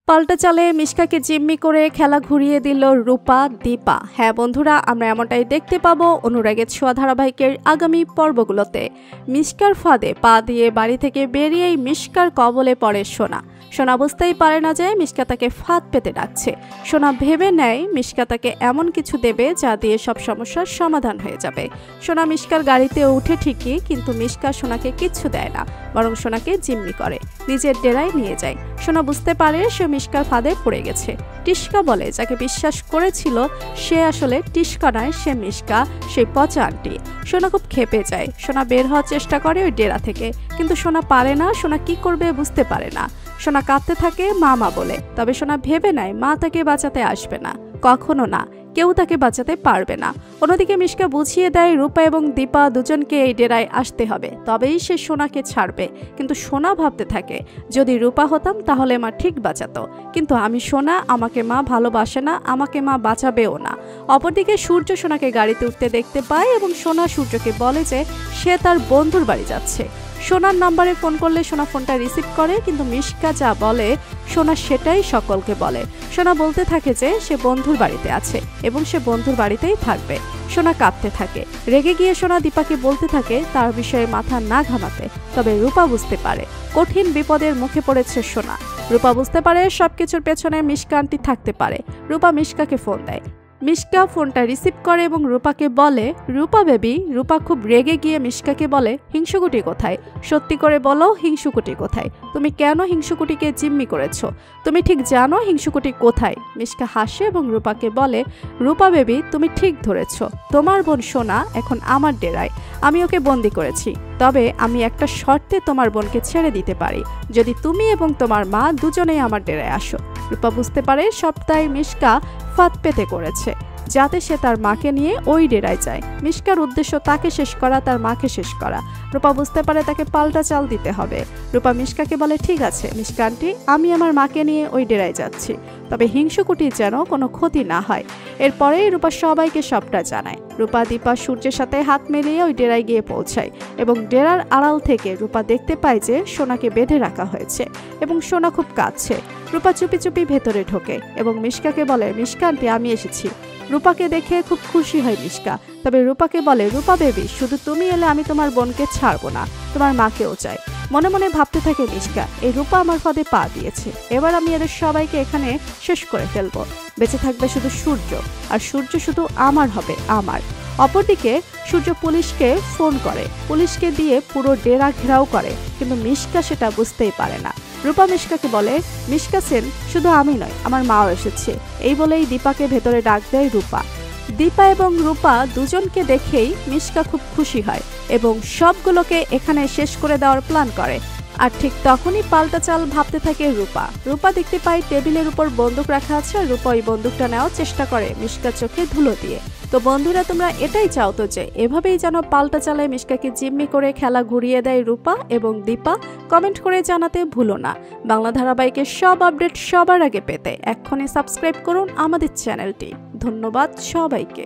পাল্টা চালে মিশকাকে জিম্মি করে খেলা ঘুরিয়ে দিল রূপা দীপা। হ্যাঁ বন্ধুরা, আমরা এমনটাই দেখতে পাবো অনুরাগের ছোঁয়া ধারাবাহিকের আগামী পর্বগুলোতে। মিশকার ফাঁদে পা দিয়ে বাড়ি থেকে বেরিয়েই মিশকার কবলে পড়ে সোনা। সোনা বুঝতেই পারে না যে মিশকা তাকে ফাঁদ পেতে ডাকছে। সোনা ভেবে নেয় মিশকা তাকে এমন কিছু দেবে যা দিয়ে সব সমস্যার সমাধান হয়ে যাবে। সোনা মিশকার গাড়িতে উঠে ঠিকই, কিন্তু মিশকা সোনাকে কিচ্ছু দেয় না, বরং সোনাকে জিম্মি করে নিজের ডেরায় নিয়ে যায়। সোনা বুঝতে পারে সে মিশকার ফাঁদে পড়ে গেছে। টিস্কা বলে যাকে বিশ্বাস করেছিল সে আসলে টিস্কা নয়, সে মিশকা, সেই পচা আন্টি। সোনা খুব ক্ষেপে যায়। সোনা বের হওয়ার চেষ্টা করে ওই ডেরা থেকে, কিন্তু সোনা পারে না। সোনা কি করবে বুঝতে পারে না। সোনা কাঁদতে থাকে মা বলে। তবে সোনা ভেবে নেয় মা তাকে বাঁচাতে আসবে না, কখনো না, কেউ তাকে বাঁচাতে পারবে না। অন্যদিকে মিশকা বুঝিয়ে দেয় রূপা এবং দীপা দুজনকে এই ডেরায় আসতে হবে, তবেই সে সোনাকে ছাড়বে। কিন্তু সোনা ভাবতে থাকে যদি রূপা হতাম তাহলে মা ঠিক বাঁচাতো, কিন্তু আমি সোনা, আমাকে মা ভালোবাসে না, আমাকে মা বাঁচাবেও না। অপরদিকে সূর্য সোনাকে গাড়িতে উঠতে দেখতে পায় এবং সোনা সূর্যকে বলে যে সে তার বন্ধুর বাড়ি যাচ্ছে। সোনার নাম্বারে ফোন করলে সোনা ফোনটা রিসিভ করে, কিন্তু মিশকা যা বলে সোনা সেটাই সকলকে বলে। সোনা বলতে থাকে যে সে বন্ধুর বাড়িতে আছে এবং সে বন্ধুর বাড়িতেই থাকবে। সোনা কাঁদতে থাকে। রেগে গিয়ে সোনা দীপাকে বলতে থাকে তার বিষয়ে মাথা না ঘামাতে। তবে রূপা বুঝতে পারে কঠিন বিপদের মুখে পড়েছে সোনা। রূপা বুঝতে পারে সবকিছুর পেছনে মিশকা আন্টি থাকতে পারে। রূপা মিশকাকে ফোন দেয়। মিশকা ফোনটা রিসিভ করে এবং রূপাকে বলে, রূপা বেবি। রূপা খুব রেগে গিয়ে মিশকাকে বলে, হিংসুকুটি কোথায়? সত্যি করে বলো, হিংসুকুটি কোথায়? তুমি কেন হিংসুকুটিকে জিম্মি করেছো? তুমি ঠিক জানো হিংসুকুটি কোথায়? মিশকা হাসে এবং রূপাকে বলে, রূপা বেবি তুমি ঠিক ধরেছ, তোমার বোন সোনা এখন আমার ডেরায়। আমি ওকে বন্দি করেছি, তবে আমি একটা শর্তে তোমার বোনকে ছেড়ে দিতে পারি, যদি তুমি এবং তোমার মা দুজনেই আমার ডেরায় আসো। রূপা বুঝতে পারে সবটাই মিশকা ফাঁদ পেতে করেছে, যাতে সে তার মাকে নিয়ে ওই ডেরায় যায়। মিশকার উদ্দেশ্য তাকে শেষ করা, তার মাকে শেষ করা। রূপা বুঝতে পারে তাকে পাল্টা চাল দিতে হবে। রূপা মিশকাকে বলে, ঠিক আছে মিশকা আন্টি, আমি আমার মাকে নিয়ে ওই ডেরায় যাচ্ছি, তবে হিংসুকুটির যেন কোনো ক্ষতি না হয়। এরপরেই রূপা সবাইকে সবটা জানায়। রূপা দীপা সূর্যের সাথে হাত মিলিয়ে ওই ডেরায় গিয়ে পৌঁছায় এবং ডেরার আড়াল থেকে রূপা দেখতে পায় যে সোনাকে বেঁধে রাখা হয়েছে এবং সোনা খুব কাঁদছে। রূপা চুপি চুপি ভেতরে ঢোকে এবং মিশকাকে বলে, মিশকা আন্টি আমি এসেছি। রূপাকে দেখে খুব খুশি হয় মিশকা, তবে রূপাকে বলে, রূপা বেবি শুধু তুমি এলে আমি তোমার বোনকে ছাড়বো না, তোমার মাকেও চাই। মনে মনে ভাবতে থাকে মিশকা, এই রূপা আমার ফাঁদে পা দিয়েছে, এবার আমি এদের সবাইকে এখানে শেষ করে ফেলবো। বেঁচে থাকবে শুধু সূর্য, আর সূর্য শুধু আমার হবে, আমার। অপরদিকে সূর্য পুলিশকে ফোন করে, পুলিশকে দিয়ে পুরো ডেরা ঘেরাও করে, কিন্তু মিশকা সেটা বুঝতেই পারে না। রূপা মিশকাকে বলে, মিশকা সেন, শুধু আমি নয় আমার মাও এসেছে। এই বলেই দীপাকে ভেতরে ডাক দেয় রূপা। দীপা এবং রূপা দুজনকে দেখেই মিশকা খুব খুশি হয় এবং সবগুলোকে এখানে শেষ করে দেওয়ার প্ল্যান করে। আর ঠিক তখনই পাল্টা চাল ভাবতে থাকে রূপা। রূপা দেখতে পায় টেবিলের উপর বন্দুক রাখা আছে, আর রূপা ওই বন্দুকটা নেওয়ার চেষ্টা করে মিশকার চোখে ধুলো দিয়ে। তো বন্ধুরা, তোমরা এটাই চাও তো যে এভাবেই যেন পাল্টা চালায় মিশকাকে জিম্মি করে খেলা ঘুরিয়ে দেয় রূপা এবং দীপা? কমেন্ট করে জানাতে ভুলো না। বাংলা ধারাবাহিকের সব আপডেট সবার আগে পেতে এক্ষুনি সাবস্ক্রাইব করুন আমাদের চ্যানেলটি। ধন্যবাদ সবাইকে।